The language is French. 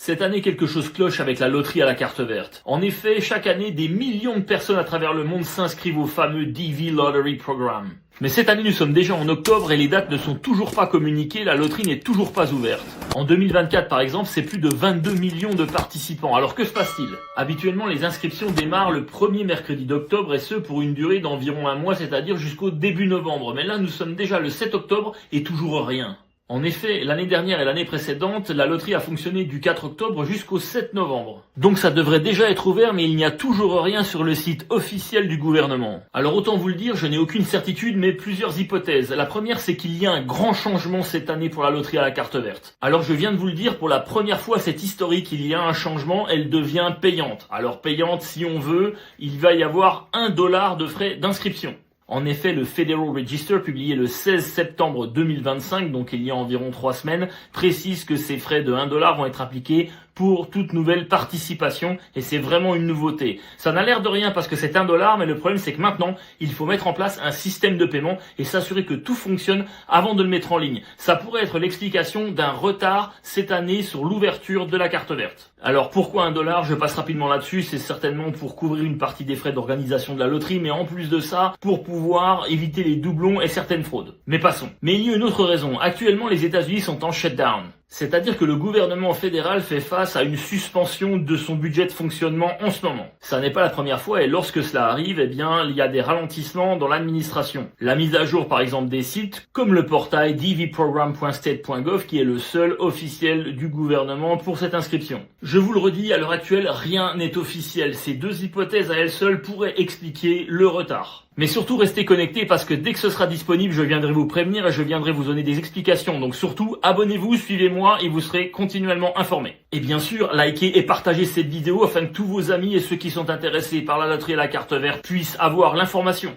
Cette année, quelque chose cloche avec la loterie à la carte verte. En effet, chaque année, des millions de personnes à travers le monde s'inscrivent au fameux DV Lottery Program. Mais cette année, nous sommes déjà en octobre et les dates ne sont toujours pas communiquées, la loterie n'est toujours pas ouverte. En 2024, par exemple, c'est plus de 22 millions de participants. Alors que se passe-t-il? Habituellement, les inscriptions démarrent le premier mercredi d'octobre et ce pour une durée d'environ un mois, c'est-à-dire jusqu'au début novembre. Mais là, nous sommes déjà le 7 octobre et toujours rien. En effet, l'année dernière et l'année précédente, la loterie a fonctionné du 4 octobre jusqu'au 7 novembre. Donc ça devrait déjà être ouvert, mais il n'y a toujours rien sur le site officiel du gouvernement. Alors autant vous le dire, je n'ai aucune certitude, mais plusieurs hypothèses. La première, c'est qu'il y a un grand changement cette année pour la loterie à la carte verte. Alors je viens de vous le dire, pour la première fois, c'est historique, il y a un changement, elle devient payante. Alors payante, si on veut, il va y avoir $1 de frais d'inscription. En effet, le Federal Register, publié le 16 septembre 2025, donc il y a environ 3 semaines, précise que ces frais de $1 vont être appliqués pour toute nouvelle participation, et c'est vraiment une nouveauté. Ça n'a l'air de rien parce que c'est $1, mais le problème c'est que maintenant, il faut mettre en place un système de paiement et s'assurer que tout fonctionne avant de le mettre en ligne. Ça pourrait être l'explication d'un retard cette année sur l'ouverture de la carte verte. Alors pourquoi $1? Je passe rapidement là-dessus, c'est certainement pour couvrir une partie des frais d'organisation de la loterie, mais en plus de ça, pour pouvoir éviter les doublons et certaines fraudes. Mais passons. Mais il y a une autre raison. Actuellement, les États-Unis sont en shutdown. C'est-à-dire que le gouvernement fédéral fait face à une suspension de son budget de fonctionnement en ce moment. Ça n'est pas la première fois et lorsque cela arrive, eh bien, il y a des ralentissements dans l'administration. La mise à jour, par exemple, des sites, comme le portail dvprogram.state.gov qui est le seul officiel du gouvernement pour cette inscription. Je vous le redis, à l'heure actuelle, rien n'est officiel. Ces deux hypothèses à elles seules pourraient expliquer le retard. Mais surtout, restez connectés parce que dès que ce sera disponible, je viendrai vous prévenir et je viendrai vous donner des explications. Donc surtout, abonnez-vous, suivez-moi et vous serez continuellement informés. Et bien sûr, likez et partagez cette vidéo afin que tous vos amis et ceux qui sont intéressés par la loterie à la carte verte puissent avoir l'information.